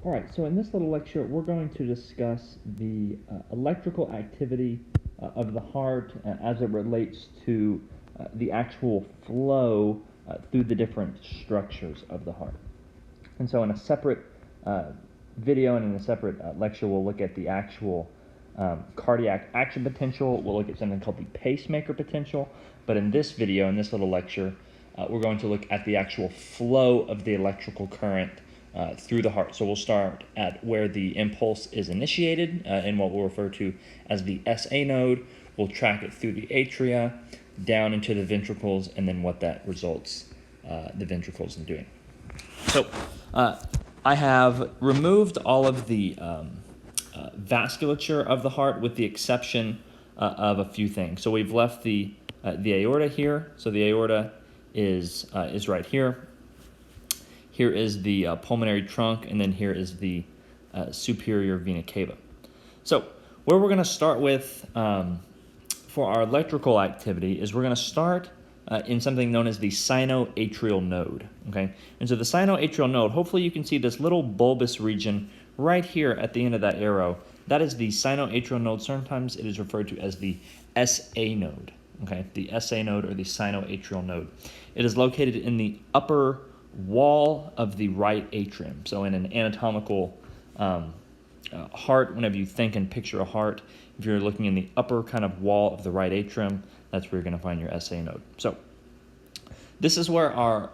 All right, so in this little lecture, we're going to discuss the electrical activity of the heart as it relates to the actual flow through the different structures of the heart. And so in a separate video and in a separate lecture, we'll look at the actual cardiac action potential. We'll look at something called the pacemaker potential. But in this video, in this little lecture, we're going to look at the actual flow of the electrical current through the heart. So we'll start at where the impulse is initiated in what we'll refer to as the SA node. We'll track it through the atria, down into the ventricles, and then what that results the ventricles in doing. So I have removed all of the vasculature of the heart with the exception of a few things. So we've left the aorta here. So the aorta is right here. Here is the pulmonary trunk, and then here is the superior vena cava. So where we're going to start with for our electrical activity is we're going to start in something known as the sinoatrial node. Okay, and so the sinoatrial node, hopefully you can see this little bulbous region right here at the end of that arrow. That is the sinoatrial node. Sometimes it is referred to as the SA node. Okay, the SA node or the sinoatrial node. It is located in the upper wall of the right atrium. So in an anatomical heart, whenever you think and picture a heart, if you're looking in the upper kind of wall of the right atrium, that's where you're going to find your SA node. So this is where our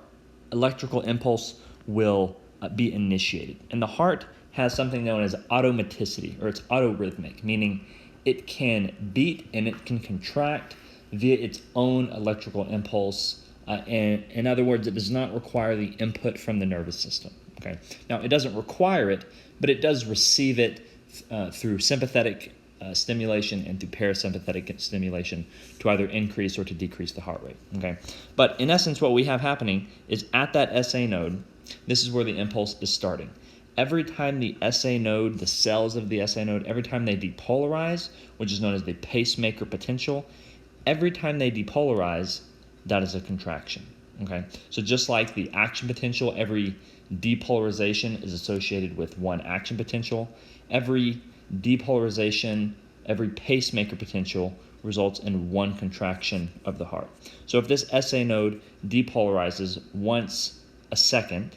electrical impulse will be initiated. And the heart has something known as automaticity, or it's autorhythmic, meaning it can beat and it can contract via its own electrical impulse. And in other words, it does not require the input from the nervous system. Okay. Now, it doesn't require it, but it does receive it through sympathetic stimulation and through parasympathetic stimulation to either increase or to decrease the heart rate. Okay. But in essence, what we have happening is at that SA node, this is where the impulse is starting. Every time the SA node, the cells of the SA node, every time they depolarize, which is known as the pacemaker potential, every time they depolarize, that is a contraction. Okay, so just like the action potential, every depolarization is associated with one action potential. Every depolarization, every pacemaker potential results in one contraction of the heart. So if this SA node depolarizes once a second,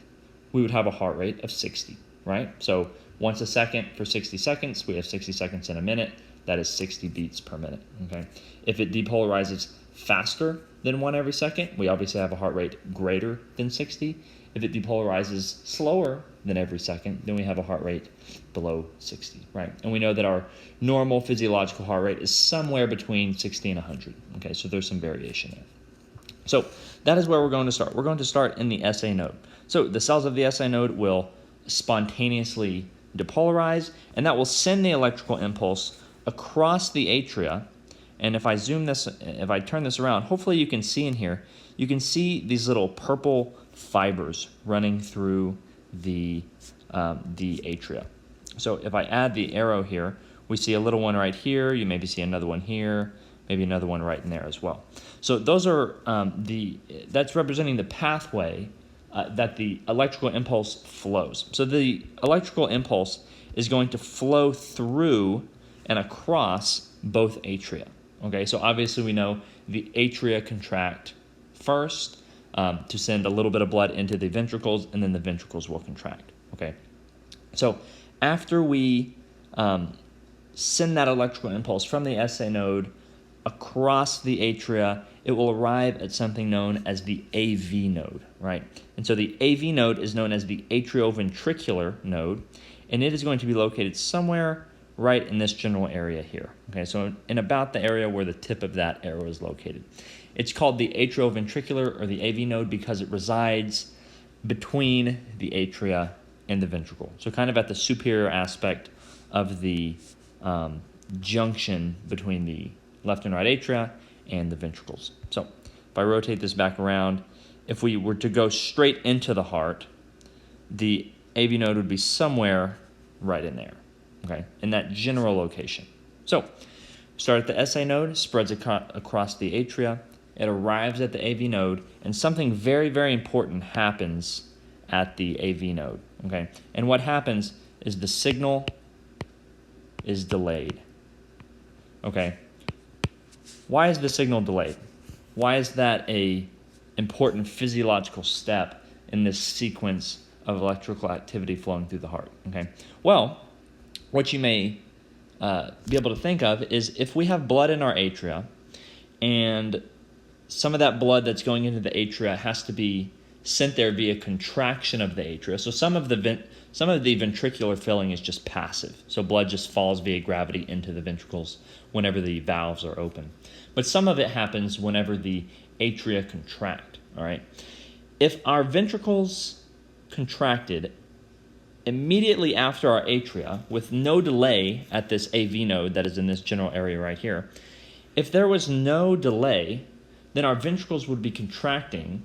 we would have a heart rate of 60, right? So once a second for 60 seconds, we have 60 seconds in a minute. That is 60 beats per minute. Okay. If it depolarizes faster than one every second, we obviously have a heart rate greater than 60. If it depolarizes slower than every second, then we have a heart rate below 60, right? And we know that our normal physiological heart rate is somewhere between 60 and 100. Okay, so there's some variation there. So that is where we're going to start. We're going to start in the SA node. So the cells of the SA node will spontaneously depolarize, and that will send the electrical impulse across the atria. And if I turn this around, hopefully you can see in here, you can see these little purple fibers running through the atria. So if I add the arrow here, we see a little one right here. You maybe see another one here, maybe another one right in there as well. So those are that's representing the pathway that the electrical impulse flows. So the electrical impulse is going to flow through and across both atria. Okay, so obviously we know the atria contract first to send a little bit of blood into the ventricles, and then the ventricles will contract. Okay, so after we send that electrical impulse from the SA node across the atria, it will arrive at something known as the AV node, right? And so the AV node is known as the atrioventricular node, and it is going to be located somewhere right in this general area here. Okay, so in about the area where the tip of that arrow is located. It's called the atrioventricular or the AV node because it resides between the atria and the ventricle. So kind of at the superior aspect of the junction between the left and right atria and the ventricles. So if I rotate this back around, if we were to go straight into the heart, the AV node would be somewhere right in there. Okay, in that general location. So, start at the SA node, spreads across the atria, it arrives at the AV node, and something very, very important happens at the AV node. okay? And what happens is the signal is delayed, okay? Why is the signal delayed? Why is that a important physiological step in this sequence of electrical activity flowing through the heart, okay? Well, what you may be able to think of is if we have blood in our atria and some of that blood that's going into the atria has to be sent there via contraction of the atria. So some of the ventricular filling is just passive. So blood just falls via gravity into the ventricles whenever the valves are open. But some of it happens whenever the atria contract, all right? If our ventricles contracted immediately after our atria with no delay at this AV node that is in this general area right here, if there was no delay, then our ventricles would be contracting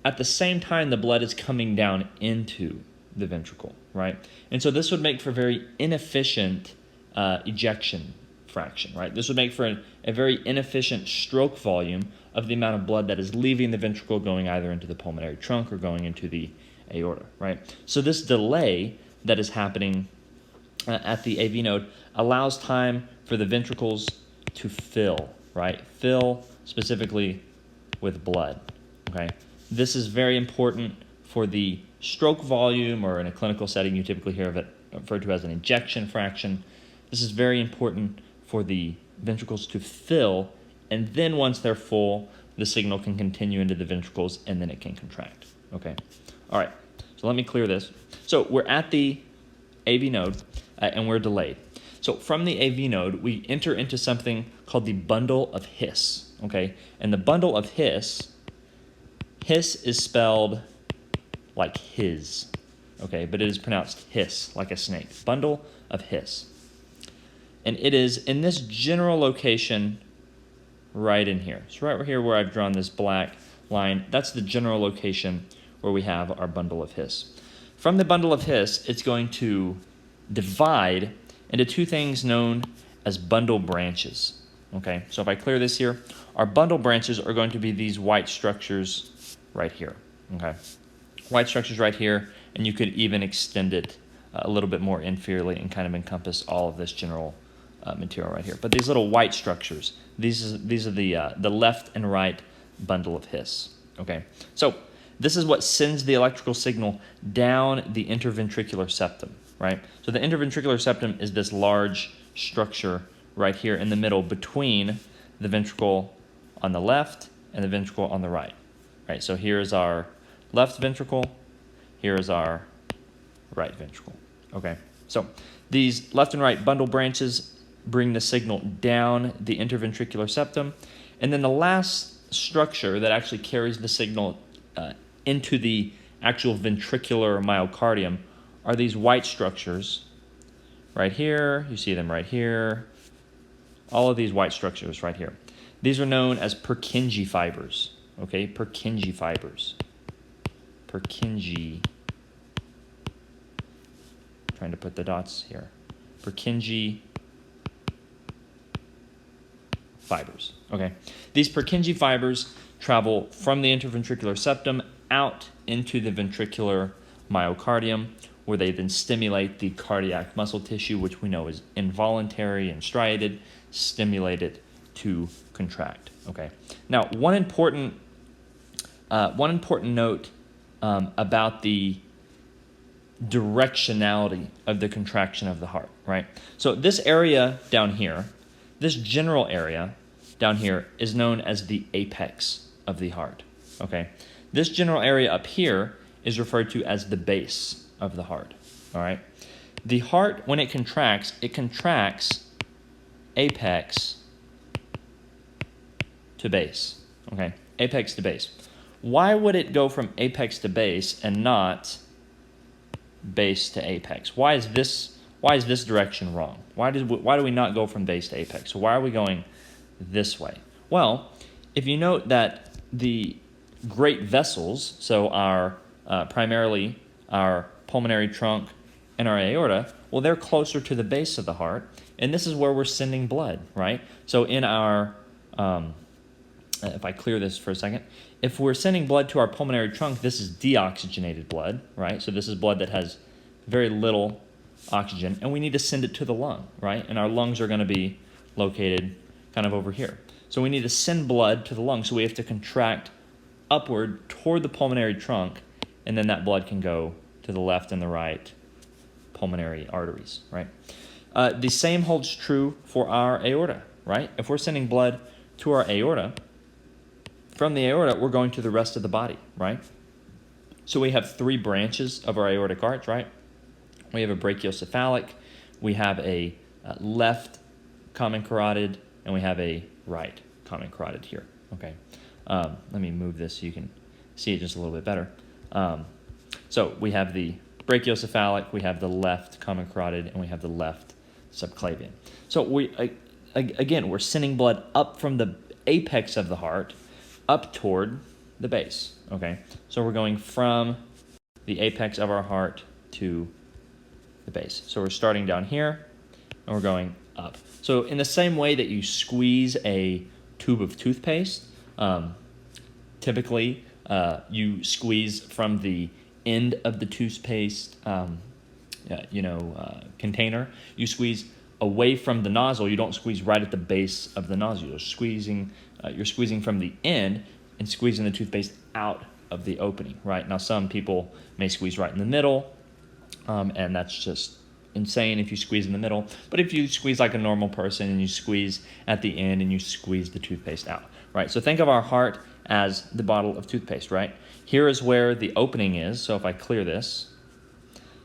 at the same time the blood is coming down into the ventricle, right? And so this would make for very inefficient ejection fraction, right? This would make for a very inefficient stroke volume of the amount of blood that is leaving the ventricle going either into the pulmonary trunk or going into the aorta, right? So this delay that is happening at the AV node allows time for the ventricles to fill, right? Fill specifically with blood, okay? This is very important for the stroke volume, or in a clinical setting you typically hear of it referred to as an ejection fraction. This is very important for the ventricles to fill, and then once they're full, the signal can continue into the ventricles and then it can contract, okay? All right, so let me clear this. So we're at the AV node and we're delayed. So from the AV node, we enter into something called the bundle of His, okay? And the bundle of His is spelled like his, okay? But it is pronounced hiss, like a snake. Bundle of His. And it is in this general location right in here. So right here where I've drawn this black line, that's the general location where we have our bundle of His. From the bundle of His, it's going to divide into two things known as bundle branches, okay? So if I clear this here, our bundle branches are going to be these white structures right here, okay? White structures right here, and you could even extend it a little bit more inferiorly and kind of encompass all of this general material right here. But these little white structures, these are the left and right bundle of His, okay? So this is what sends the electrical signal down the interventricular septum, right? So the interventricular septum is this large structure right here in the middle between the ventricle on the left and the ventricle on the right, right? So here's our left ventricle, here is our right ventricle, okay? So these left and right bundle branches bring the signal down the interventricular septum, and then the last structure that actually carries the signal into the actual ventricular myocardium are these white structures right here. You see them right here. All of these white structures right here. These are known as Purkinje fibers, okay? Purkinje fibers. Purkinje. Trying to put the dots here. Purkinje fibers, okay? These Purkinje fibers travel from the interventricular septum out into the ventricular myocardium, where they then stimulate the cardiac muscle tissue, which we know is involuntary and striated, stimulate it to contract, okay? Now, one important note about the directionality of the contraction of the heart, right? So this area down here, this general area down here is known as the apex of the heart, okay? This general area up here is referred to as the base of the heart, all right? The heart, when it contracts apex to base, okay? Apex to base. Why would it go from apex to base and not base to apex? Why is this direction wrong? Why do we not go from base to apex? So why are we going this way? Well, if you note that the great vessels, so our primarily our pulmonary trunk and our aorta, well, they're closer to the base of the heart, and this is where we're sending blood, right? So in our if I clear this for a second, if we're sending blood to our pulmonary trunk, this is deoxygenated blood, right? So this is blood that has very little oxygen, and we need to send it to the lung, right? And our lungs are going to be located kind of over here. So we need to send blood to the lung, so we have to contract upward toward the pulmonary trunk, and then that blood can go to the left and the right pulmonary arteries, right? The same holds true for our aorta, right? If we're sending blood to our aorta, from the aorta, we're going to the rest of the body, right? So we have 3 branches of our aortic arch, right? We have a brachiocephalic, we have a left common carotid, and we have a right common carotid here, okay? Let me move this so you can see it just a little bit better. So we have the brachiocephalic, we have the left common carotid, and we have the left subclavian. So again, we're sending blood up from the apex of the heart up toward the base, okay? So we're going from the apex of our heart to the base. So we're starting down here, and we're going up. So in the same way that you squeeze a tube of toothpaste, typically you squeeze from the end of the toothpaste container. You squeeze away from the nozzle. You don't squeeze right at the base of the nozzle. You're squeezing from the end and squeezing the toothpaste out of the opening, right? Now, some people may squeeze right in the middle, and that's just insane if you squeeze in the middle. But if you squeeze like a normal person and you squeeze at the end and you squeeze the toothpaste out, right? So think of our heart as the bottle of toothpaste, right? Here is where the opening is. So if I clear this,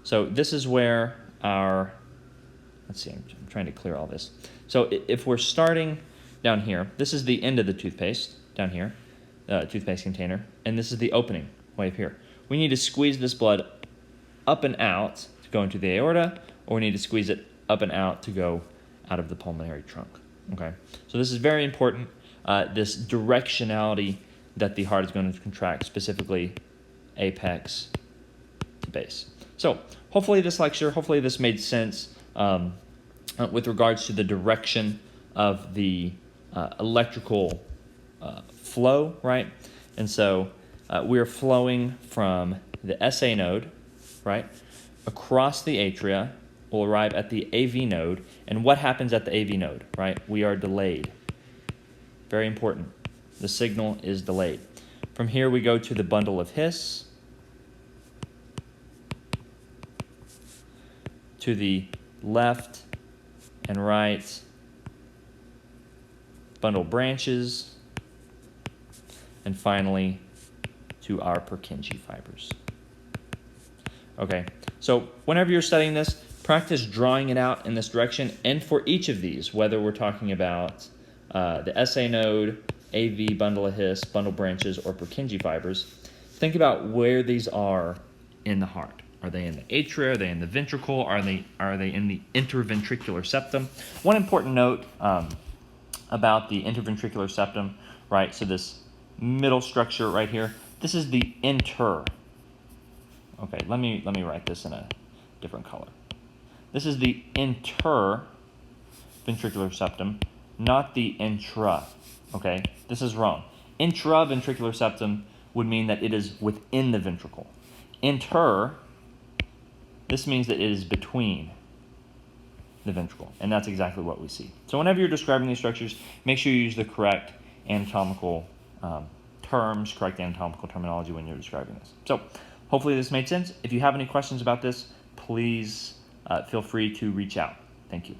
so this is where our, let's see, I'm trying to clear all this. So if we're starting down here, this is the end of the toothpaste down here, toothpaste container, and this is the opening way up here. We need to squeeze this blood up and out to go into the aorta, or we need to squeeze it up and out to go out of the pulmonary trunk, okay? So this is very important, this directionality that the heart is going to contract, specifically apex to base. So hopefully this made sense with regards to the direction of the electrical flow, right? And so we're flowing from the SA node, right, across the atria. We'll arrive at the AV node. And what happens at the AV node, right? We are delayed. Very important. The signal is delayed. From here, we go to the bundle of His, to the left and right bundle branches, and finally to our Purkinje fibers. Okay, so whenever you're studying this, practice drawing it out in this direction, and for each of these, whether we're talking about the SA node, AV, bundle of His, bundle branches, or Purkinje fibers, think about where these are in the heart. Are they in the atria? Are they in the ventricle? Are they in the interventricular septum? One important note about the interventricular septum, right? So this middle structure right here, this is the inter. Okay, let me write this in a different color. This is the interventricular septum, not the intra. Okay, this is wrong. Intraventricular septum would mean that it is within the ventricle. This means that it is between the ventricle, and that's exactly what we see. So whenever you're describing these structures, make sure you use the correct anatomical terms, correct anatomical terminology when you're describing this. So hopefully this made sense. If you have any questions about this, please feel free to reach out. Thank you.